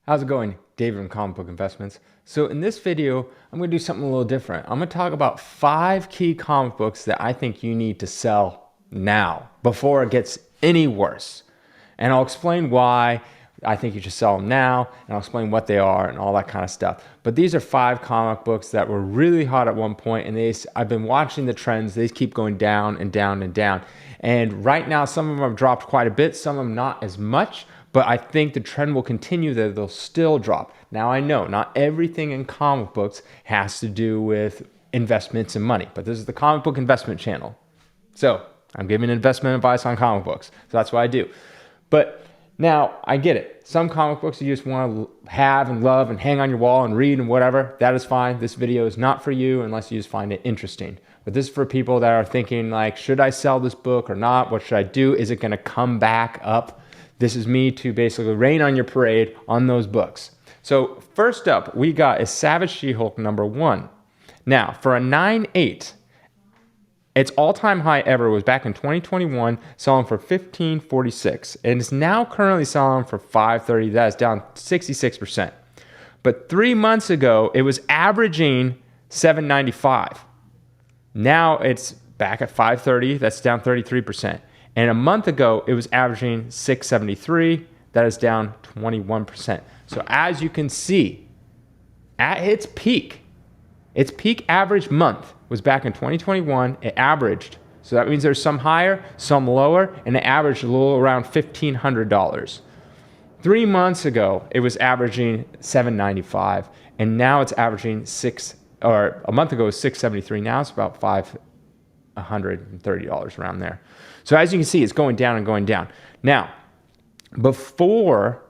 How's it going? David from Comic Book Investments. So in this video, I'm going to do something a little different. I'm going to talk about 5 key comic books that I think you need to sell now before it gets any worse. And I'll explain why I think you should sell them now, and I'll explain what they are and all that kind of stuff. But these are 5 comic books that were really hot at one point, and I've been watching the trends. They keep going down and down and down. And right now, some of them have dropped quite a bit, some of them not as much. But I think the trend will continue that they'll still drop. Now I know not everything in comic books has to do with investments and money, but this is the comic book investment channel. So I'm giving investment advice on comic books. So that's what I do. But now I get it. Some comic books you just want to have and love and hang on your wall and read and whatever. That is fine. This video is not for you unless you just find it interesting. But this is for people that are thinking like, should I sell this book or not? What should I do? Is it going to come back up? This is me to basically rain on your parade on those books. So first up, we got a Savage She-Hulk #1. Now, for a 9.8, its all-time high ever was back in 2021, selling for $15.46, and it's now currently selling for $5.30. That is down 66%. But 3 months ago, it was averaging $7.95. Now it's back at $5.30. That's down 33%. And a month ago, it was averaging $6.73. That is down 21%. So as you can see, at its peak average month was back in 2021. It averaged, so that means there's some higher, some lower, and it averaged a little around $1,500. 3 months ago, it was averaging $7.95, and now it's averaging a month ago it was $6.73. Now it's about $130 around there. So as you can see, it's going down and going down. Now, before,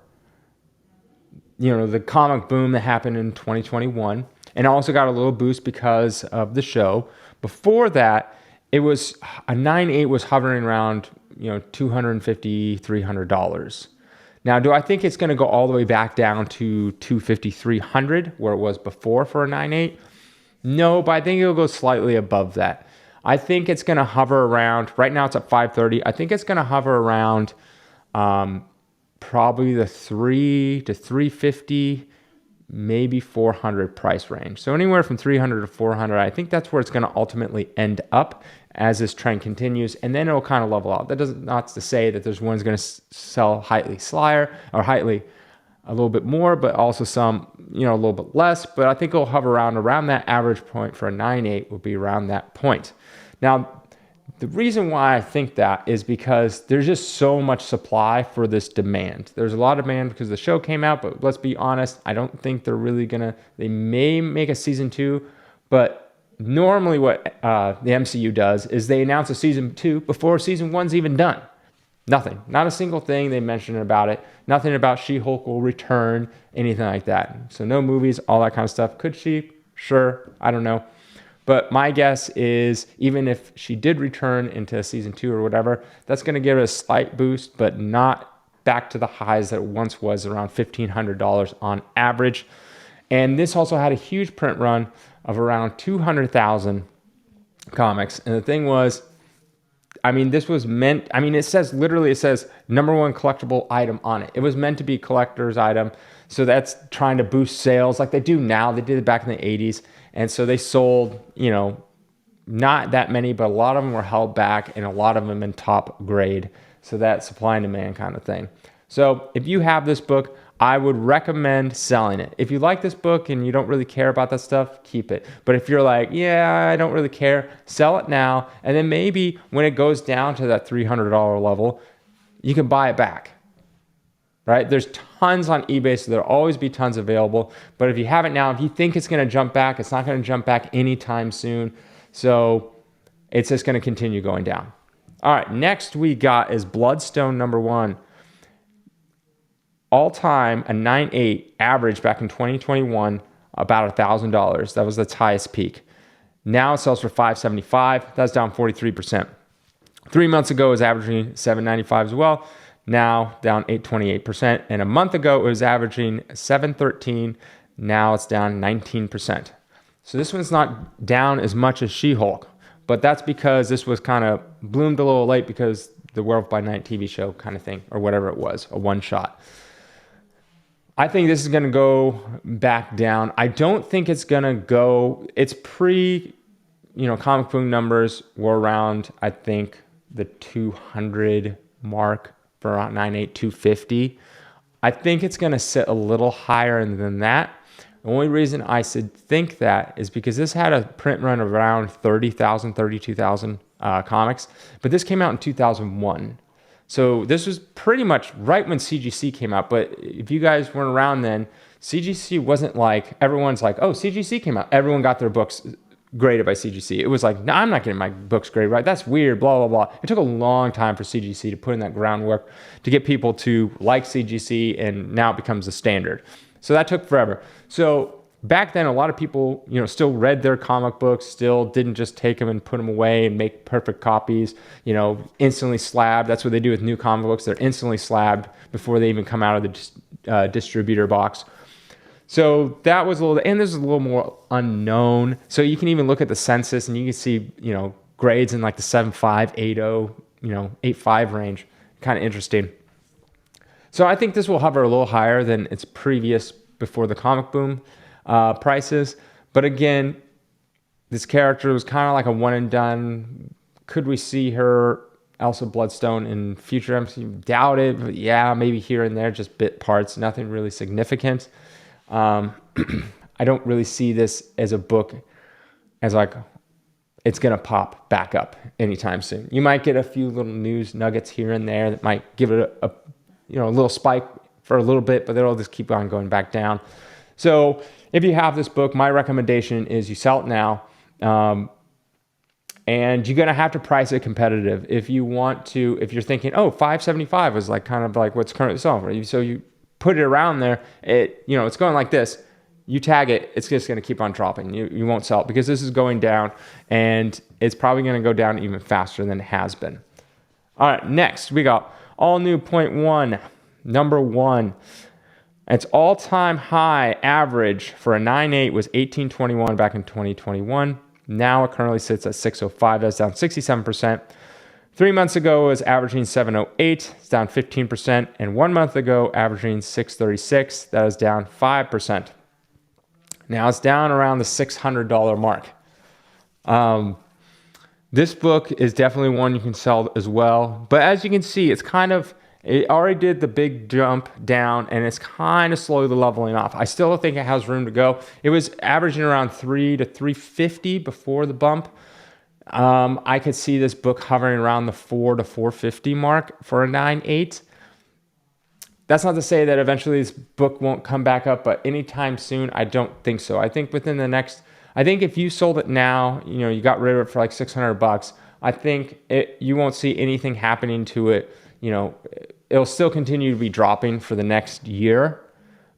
the comic boom that happened in 2021, and also got a little boost because of the show. Before that, it was a 9.8 was hovering around, $250, $300. Now, do I think it's going to go all the way back down to $250, $300 where it was before for a 9.8? No, but I think it'll go slightly above that. I think it's going to hover around, right now it's at $5.30. I think it's going to hover around probably the $300 to $350, maybe $400 price range. So anywhere from $300 to $400, I think that's where it's going to ultimately end up as this trend continues, and then it'll kind of level out. That doesn't not to say that there's one's going to sell Highly Slyer or Highly a little bit more, but also some, a little bit less. But I think it'll hover around that average point for a 9.8 will be around that point. Now, the reason why I think that is because there's just so much supply for this demand. There's a lot of demand because the show came out, but let's be honest, I don't think they're really they may make a season 2, but normally what the MCU does is they announce a season 2 before season 1's even done. Nothing. Not a single thing they mention about it. Nothing about She-Hulk will return, anything like that. So no movies, all that kind of stuff. Could she? Sure. I don't know. But my guess is even if she did return into season 2 or whatever, that's going to give it a slight boost, but not back to the highs that it once was, around $1,500 on average. And this also had a huge print run of around 200,000 comics. And the thing was, this was meant, it says #1 collectible item on it. It was meant to be a collector's item. So that's trying to boost sales like they do now. They did it back in the 80s. And so they sold, not that many, but a lot of them were held back and a lot of them in top grade. So that supply and demand kind of thing. So if you have this book, I would recommend selling it. If you like this book and you don't really care about that stuff, keep it. But if you're like, yeah, I don't really care, sell it now. And then maybe when it goes down to that $300 level, you can buy it back. Right? There's tons on eBay, so there'll always be tons available. But if you have it now, if you think it's going to jump back, it's not going to jump back anytime soon. So it's just going to continue going down. All right, next we got is Bloodstone #1. All time, a 9.8 average back in 2021, about $1,000. That was its highest peak. Now it sells for $575. That's down 43%. 3 months ago, it was averaging $795 as well. Now down 28%. And a month ago, it was averaging $713. Now it's down 19%. So this one's not down as much as She-Hulk, but that's because this was kind of bloomed a little late because the Werewolf by Night TV show kind of thing, or whatever it was, a one shot. I think this is going to go back down. I don't think it's going to go. It's comic book numbers were around, I think, the 200 mark for around 98, 250. I think it's going to sit a little higher than that. The only reason I should think that is because this had a print run of around 30,000, 32,000 comics, but this came out in 2001. So this was pretty much right when CGC came out. But if you guys weren't around then, CGC wasn't like, everyone's like, oh, CGC came out. Everyone got their books graded by CGC. It was like, no, I'm not getting my books graded right. That's weird, blah, blah, blah. It took a long time for CGC to put in that groundwork to get people to like CGC, and now it becomes the standard. So that took forever. So back then, a lot of people, still read their comic books, still didn't just take them and put them away and make perfect copies, instantly slabbed. That's what they do with new comic books. They're instantly slabbed before they even come out of the distributor box. So that was and this is a little more unknown. So you can even look at the census and you can see, grades in like the 7.5, 8.0, 8.5 range. Kind of interesting. So I think this will hover a little higher than its previous before the comic boom prices. But again, this character was kind of like a one and done. Could we see her, Elsa Bloodstone, in future MCU? Doubt it, but yeah, maybe here and there, just bit parts, nothing really significant. I don't really see this as a book as like it's going to pop back up anytime soon. You might get a few little news nuggets here and there that might give it a little spike for a little bit, but they'll just keep on going back down. So if you have this book, my recommendation is you sell it now. And you're going to have to price it competitive. If you're thinking, oh, $5.75 is like kind of like what's currently selling. So you put it around there, it's going like this. You tag it, it's just going to keep on dropping. You won't sell it because this is going down, and it's probably going to go down even faster than it has been. All right, next we got all new point one, number one. Its all-time high average for a 9.8 was 1821 back in 2021. Now it currently sits at 605. That's down 67%. 3 months ago, it was averaging 708. It's down 15%. And 1 month ago, averaging 636. That is down 5%. Now it's down around the $600 mark. This book is definitely one you can sell as well. But as you can see, it already did the big jump down, and it's kind of slowly leveling off. I still think it has room to go. It was averaging around 3 to 350 before the bump. I could see this book hovering around the 4 to 450 mark for a 9.8. That's not to say that eventually this book won't come back up, but anytime soon, I don't think so. I think if you sold it now, you got rid of it for like $600, I think you won't see anything happening to it. It'll still continue to be dropping for the next year.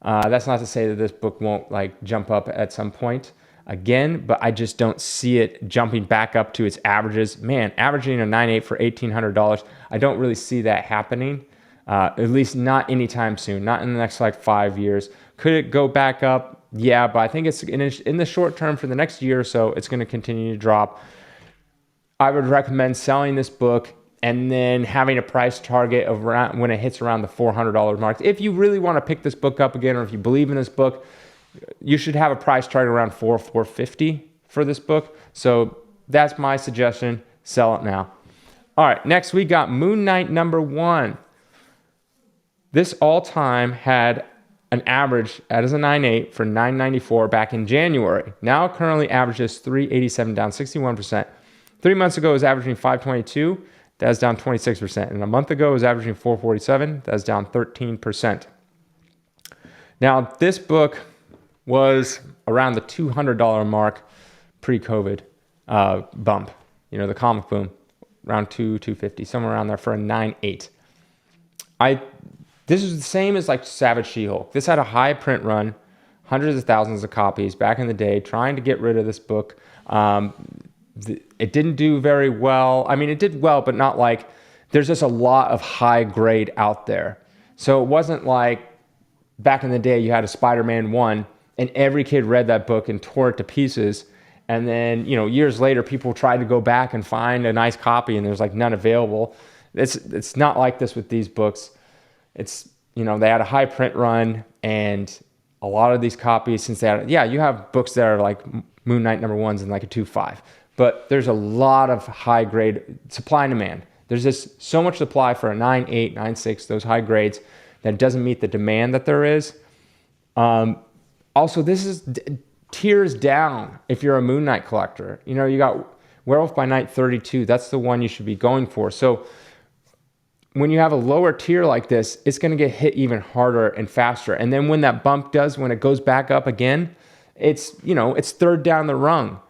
That's not to say that this book won't like jump up at some point again, but I just don't see it jumping back up to its averages. Man, averaging a 9.8 for $1,800, I don't really see that happening. At least not anytime soon, not in the next like 5 years. Could it go back up? Yeah, but I think it's in the short term for the next year or so, it's going to continue to drop. I would recommend selling this book and then having a price target of around when it hits around the $400 mark. If you really want to pick this book up again, or if you believe in this book, you should have a price target around $450 for this book. So that's my suggestion. Sell it now. All right, next we got Moon Knight number one. This all-time had an average as a 9.8 for $994 back in January. Now it currently averages $387, down 61%. 3 months ago, it was averaging $522. That's down 26%. And a month ago, it was averaging $447. That's down 13%. Now, this book was around the $200 mark pre-COVID bump. The comic boom, around $250, somewhere around there for a 9.8. This is the same as like Savage She-Hulk. This had a high print run, hundreds of thousands of copies back in the day, trying to get rid of this book. It didn't do very well. I mean, it did well, but not like, there's just a lot of high grade out there. So it wasn't like back in the day you had a Spider-Man 1 and every kid read that book and tore it to pieces. And then, years later, people tried to go back and find a nice copy and there's like none available. It's not like this with these books. It's they had a high print run, and a lot of these copies, since they had, you have books that are like Moon Knight #1s and like a 2.5, but there's a lot of high grade supply and demand. There's just so much supply for a 9.8, 9.6, those high grades, that doesn't meet the demand that there is. Also, this is tiers down if you're a Moon Knight collector. You got Werewolf by Night 32. That's the one you should be going for. So when you have a lower tier like this, it's going to get hit even harder and faster. And then when that bump when it goes back up again, it's third down the rung.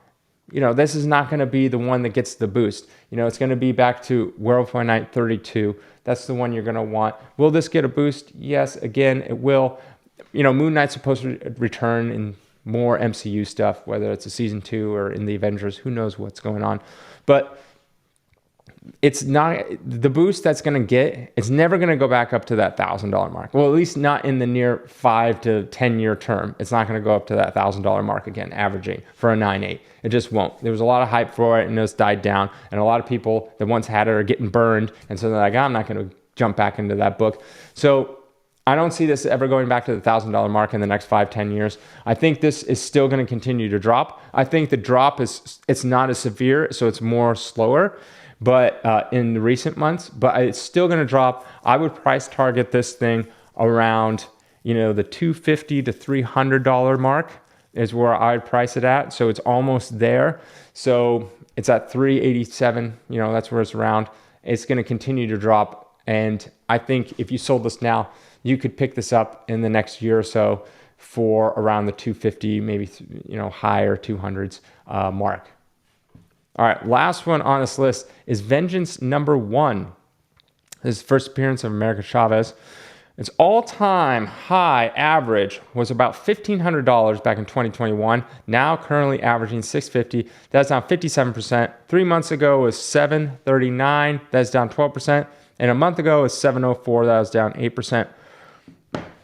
This is not going to be the one that gets the boost. It's going to be back to Werewolf by Night 32. That's the one you're going to want. Will this get a boost? Yes, again, it will. Moon Knight's supposed to return in more MCU stuff, whether it's a season 2 or in the Avengers. Who knows what's going on. But it's not the boost that's going to get. It's never going to go back up to that $1,000 mark. Well, at least not in the near 5 to 10 year term. It's not going to go up to that $1,000 mark again, averaging for a 9.8. It just won't. There was a lot of hype for it, and it's died down. And a lot of people that once had it are getting burned, and so they're like, I'm not going to jump back into that book. So I don't see this ever going back to the $1,000 mark in the next 5-10 years. I think this is still going to continue to drop. I think the drop it's not as severe, so it's more slower, but in the recent months, but it's still going to drop. I would price target this thing around, the $250 to $300 mark is where I'd price it at. So it's almost there. So it's at 387, that's where it's around. It's going to continue to drop. And I think if you sold this now, you could pick this up in the next year or so for around the 250, maybe, higher 200s mark. All right, last one on this list is Vengeance #1. This is the first appearance of America Chavez. Its all-time high average was about $1,500 back in 2021. Now currently averaging $650. That's down 57%. 3 months ago was $739. That's down 12%. And a month ago was $704. That was down 8%.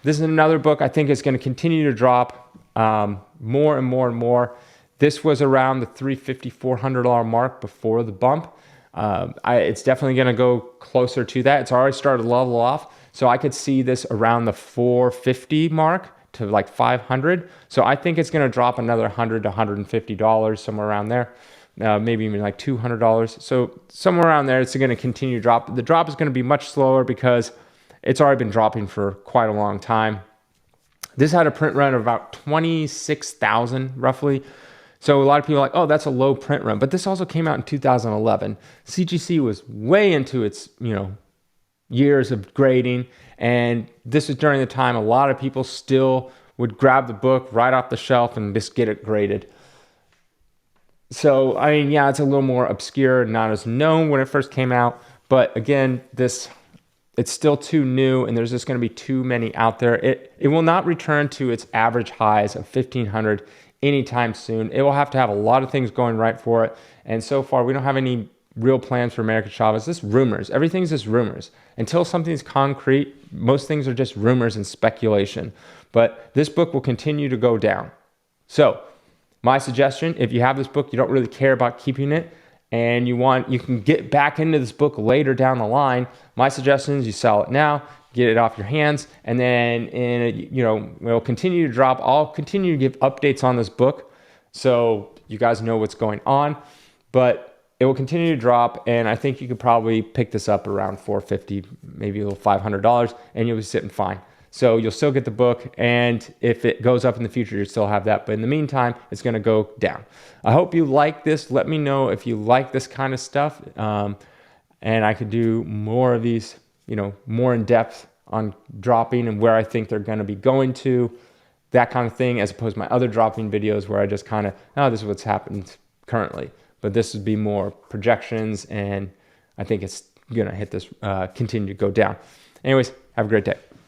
This is another book I think is going to continue to drop more and more and more. This was around the $350, $400 mark before the bump. It's definitely going to go closer to that. It's already started to level off. So I could see this around the $450 mark to like $500. So I think it's going to drop another $100 to $150, somewhere around there. Maybe even like $200. So somewhere around there, it's going to continue to drop. The drop is going to be much slower because it's already been dropping for quite a long time. This had a print run of about 26,000 roughly. So a lot of people are like, oh, that's a low print run. But this also came out in 2011. CGC was way into its, years of grading. And this was during the time a lot of people still would grab the book right off the shelf and just get it graded. So, it's a little more obscure, not as known when it first came out. But again, it's still too new, and there's just going to be too many out there. It will not return to its average highs of 1,500 anytime soon. It will have to have a lot of things going right for it. And so far, we don't have any real plans for America Chavez. Just rumors. Everything's just rumors. Until something's concrete, most things are just rumors and speculation. But this book will continue to go down. So my suggestion, if you have this book, you don't really care about keeping it, and you can get back into this book later down the line, my suggestion is you sell it now, get it off your hands, and then it'll continue to drop. I'll continue to give updates on this book so you guys know what's going on, but it will continue to drop, and I think you could probably pick this up around $450, maybe a little $500, and you'll be sitting fine. So you'll still get the book, and if it goes up in the future, you'll still have that. But in the meantime, it's going to go down. I hope you like this. Let me know if you like this kind of stuff, and I could do more of these, more in depth on dropping and where I think they're going to be going to, that kind of thing, as opposed to my other dropping videos where I just kind of, this is what's happened currently. But this would be more projections, and I think it's going to hit this, continue to go down. Anyways, have a great day.